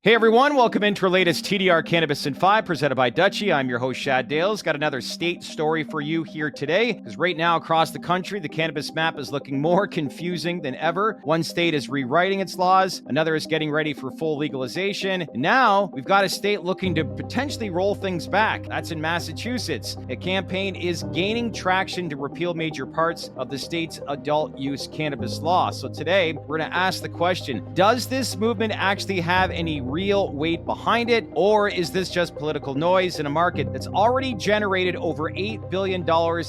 Hey everyone, welcome into our latest TDR Cannabis in 5 presented by Dutchie. I'm your host, Shad Dales. Got another state story for you here today, because right now across the country, the cannabis map is looking more confusing than ever. One state is rewriting its laws, another is getting ready for full legalization, and now we've got a state looking to potentially roll things back. That's in Massachusetts. A campaign is gaining traction to repeal major parts of the state's adult use cannabis law. So today, we're going to ask the question, does this movement actually have any real weight behind it, or is this just political noise in a market that's already generated over $8 billion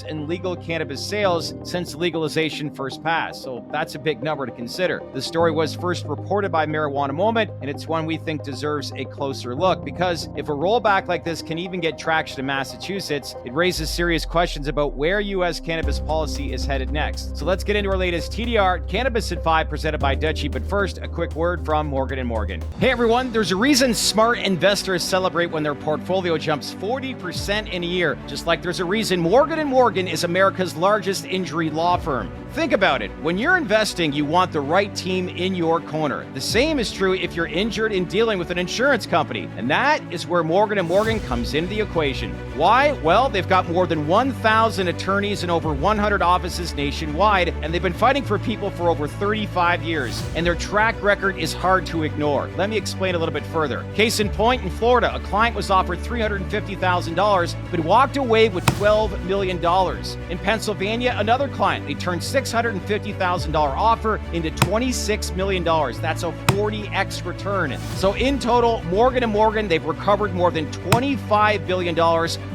in legal cannabis sales since legalization first passed? So that's a big number to consider. The story was first reported by Marijuana Moment, and it's one we think deserves a closer look, because if a rollback like this can even get traction in Massachusetts, it raises serious questions about where U.S. cannabis policy is headed next. So let's get into our latest TDR Cannabis in 5 presented by Dutchie, but first, a quick word from Morgan & Morgan. Hey everyone, there's a reason smart investors celebrate when their portfolio jumps 40% in a year, just like there's a reason Morgan & Morgan is America's largest injury law firm. Think about it. When you're investing, you want the right team in your corner. The same is true if you're injured in dealing with an insurance company, and that is where Morgan & Morgan comes into the equation. Why? Well, they've got more than 1,000 attorneys in over 100 offices nationwide, and they've been fighting for people for over 35 years, and their track record is hard to ignore. Let me explain a little bit further. Case in point, in Florida, a client was offered $350,000, but walked away with $12 million. In Pennsylvania, another client, they turned $650,000 offer into $26 million. That's a 40x return. So in total, Morgan & Morgan, they've recovered more than $25 billion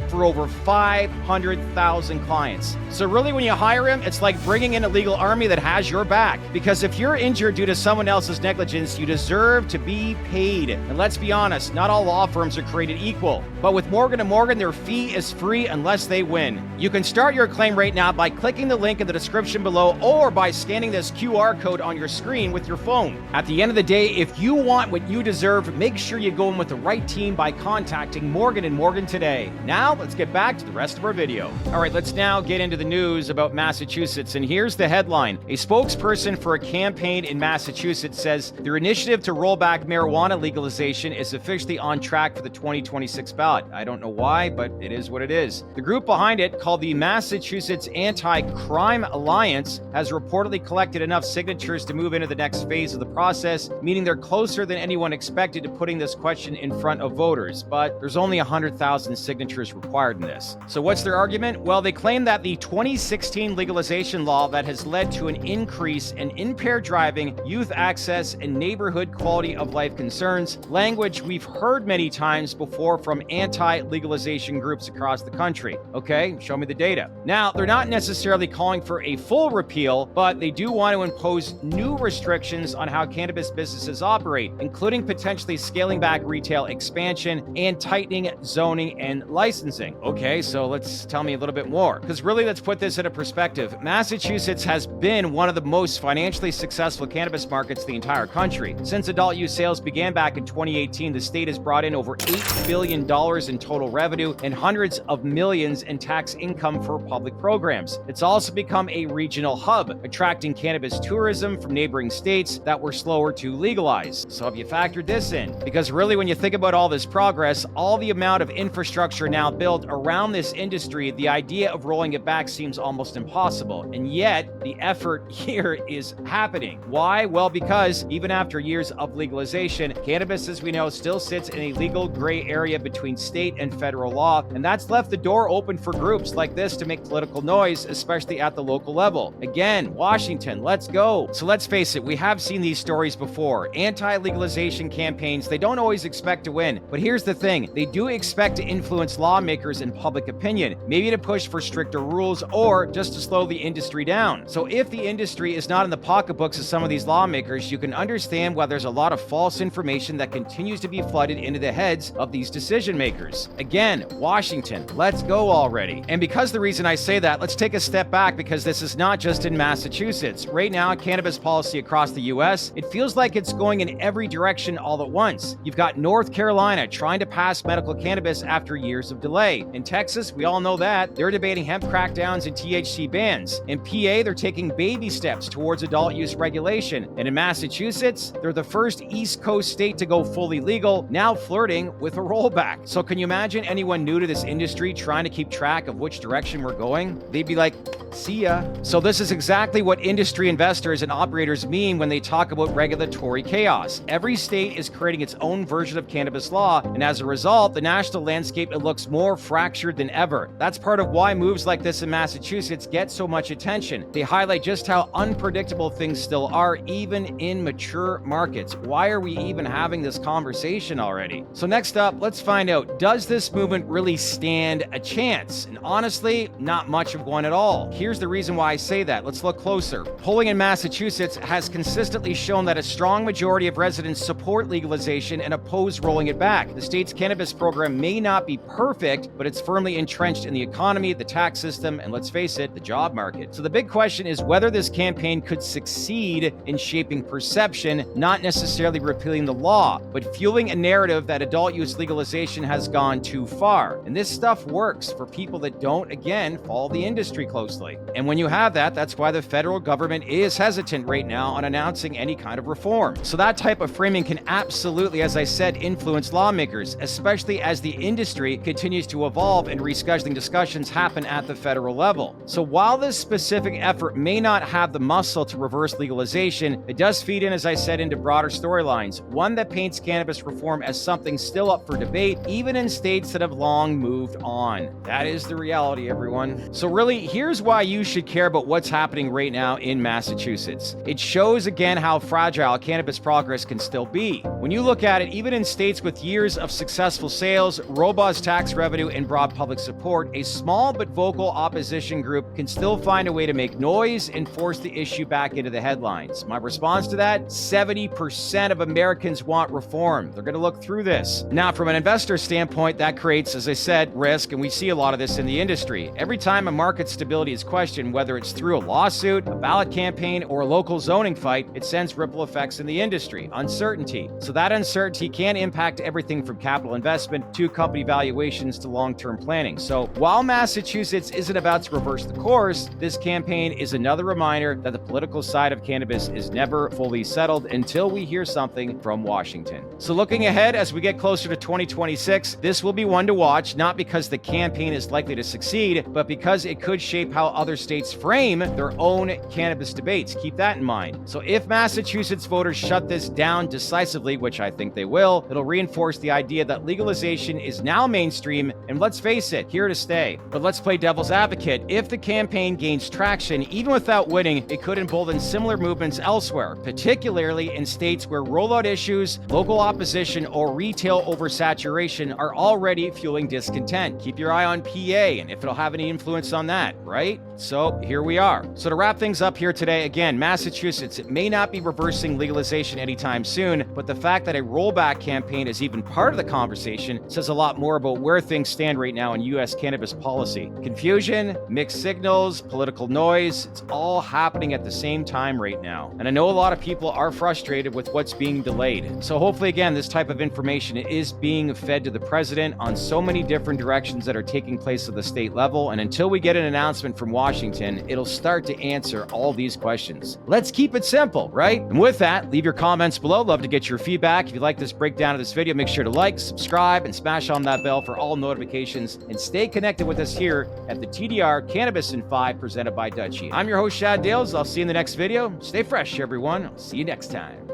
for over 500,000 clients. So really, when you hire him, it's like bringing in a legal army that has your back. Because if you're injured due to someone else's negligence, you deserve to be paid. And let's be honest, not all law firms are created equal. But with Morgan & Morgan, their fee is free unless they win. You can start your claim right now by clicking the link in the description below, or by scanning this QR code on your screen with your phone. At the end of the day, if you want what you deserve, make sure you go in with the right team by contacting Morgan & Morgan today. Now, let's get back to the rest of our video. All right, let's now get into the news about Massachusetts, and here's the headline. A spokesperson for a campaign in Massachusetts says their initiative to roll back marijuana legalization is officially on track for the 2026 ballot. I don't know why, but it is what it is. The group behind it, called the Massachusetts Anti-Crime Alliance, has reportedly collected enough signatures to move into the next phase of the process, meaning they're closer than anyone expected to putting this question in front of voters. But there's only 100,000 signatures required in this. So what's their argument? Well, they claim that the 2016 legalization law that has led to an increase in impaired driving, youth access, and neighborhood quality of life concerns, language we've heard many times before from anti-legalization groups across the country. Okay, show me the data. Now, they're not necessarily calling for a full repeal, but they do want to impose new restrictions on how cannabis businesses operate, including potentially scaling back retail expansion and tightening zoning and licensing. Okay, so tell me a little bit more, because really, let's put this into perspective. Massachusetts has been one of the most financially successful cannabis markets in the entire country. Since adult use sales began back in 2018, the state has brought in over $8 billion in total revenue and hundreds of millions in tax income for public programs. It's also become a regional hub, attracting cannabis tourism from neighboring states that were slower to legalize. So have you factored this in? Because really, when you think about all this progress, all the amount of infrastructure now built around this industry, the idea of rolling it back seems almost impossible. And yet, the effort here is happening. Why? Well, because even after years of legalization, cannabis, as we know, still sits in a legal gray area between state and federal law, and that's left the door open for groups like this to make political noise, especially at the local level. Again, Washington, let's go. So let's face it, we have seen these stories before. Anti-legalization campaigns, they don't always expect to win. But here's the thing, they do expect to influence lawmakers and public opinion, maybe to push for stricter rules or just to slow the industry down. So if the industry is not in the pocketbooks of some of these lawmakers, you can understand why there's a lot of false information that continues to be flooded into the heads of these decision makers. Again, Washington, let's go already. And because the reason I say that, let's take a step back, because this is not just in Massachusetts. Right now, cannabis policy across the US, it feels like it's going in every direction all at once. You've got North Carolina trying to pass medical cannabis after years of delay. play. In Texas, we all know that. They're debating hemp crackdowns and THC bans. In PA, they're taking baby steps towards adult use regulation. And in Massachusetts, they're the first East Coast state to go fully legal, now flirting with a rollback. So can you imagine anyone new to this industry trying to keep track of which direction we're going? They'd be like, see ya. So this is exactly what industry investors and operators mean when they talk about regulatory chaos. Every state is creating its own version of cannabis law, and as a result, the national landscape, it looks more fractured than ever. That's part of why moves like this in Massachusetts get so much attention. They highlight just how unpredictable things still are, even in mature markets. Why are we even having this conversation already? So next up, let's find out, does this movement really stand a chance? And honestly, not much of one at all. Here's the reason why I say that. Let's look closer. Polling in Massachusetts has consistently shown that a strong majority of residents support legalization and oppose rolling it back. The state's cannabis program may not be perfect, but it's firmly entrenched in the economy, the tax system, and let's face it, the job market. So the big question is whether this campaign could succeed in shaping perception, not necessarily repealing the law, but fueling a narrative that adult use legalization has gone too far. And this stuff works for people that don't, again, follow the industry closely. And when you have that, that's why the federal government is hesitant right now on announcing any kind of reform. So that type of framing can absolutely, as I said, influence lawmakers, especially as the industry continues to evolve and rescheduling discussions happen at the federal level. So while this specific effort may not have the muscle to reverse legalization, it does feed in, as I said, into broader storylines, one that paints cannabis reform as something still up for debate, even in states that have long moved on. That is the reality, everyone. So really, here's why you should care about what's happening right now in Massachusetts. It shows again how fragile cannabis progress can still be. When you look at it, even in states with years of successful sales, robust tax revenue, and broad public support, a small but vocal opposition group can still find a way to make noise and force the issue back into the headlines. My response to that, 70% of Americans want reform. They're going to look through this. Now, from an investor standpoint, that creates, as I said, risk, and we see a lot of this in the industry. Every time a market stability is questioned, whether it's through a lawsuit, a ballot campaign, or a local zoning fight, it sends ripple effects in the industry. Uncertainty. So that uncertainty can impact everything from capital investment to company valuations to long-term planning. So while Massachusetts isn't about to reverse the course, this campaign is another reminder that the political side of cannabis is never fully settled until we hear something from Washington. So looking ahead, as we get closer to 2026, this will be one to watch, not because the campaign is likely to succeed, but because it could shape how other states frame their own cannabis debates. Keep that in mind. So if Massachusetts voters shut this down decisively, which I think they will, it'll reinforce the idea that legalization is now mainstream and, let's face it, here to stay. But let's play devil's advocate. If the campaign gains traction, even without winning, it could embolden similar movements elsewhere, particularly in states where rollout issues, local opposition, or retail oversaturation are already fueling discontent. Keep your eye on PA and if it'll have any influence on that, right? So here we are. So to wrap things up here today, again, Massachusetts, it may not be reversing legalization anytime soon, but the fact that a rollback campaign is even part of the conversation says a lot more about where things stand right now in U.S. cannabis policy. Confusion, mixed signals, political noise, it's all happening at the same time right now. And I know a lot of people are frustrated with what's being delayed. So hopefully, again, this type of information is being fed to the president on so many different directions that are taking place at the state level. And until we get an announcement from Washington, it'll start to answer all these questions. Let's keep it simple, right? And with that, leave your comments below. Love to get your feedback. If you like this breakdown of this video, make sure to like, subscribe, and smash on that bell for all notifications. And stay connected with us here at the TDR Cannabis in 5 presented by Dutchie. I'm your host, Shad Dales. I'll see you in the next video. Stay fresh, everyone. I'll see you next time.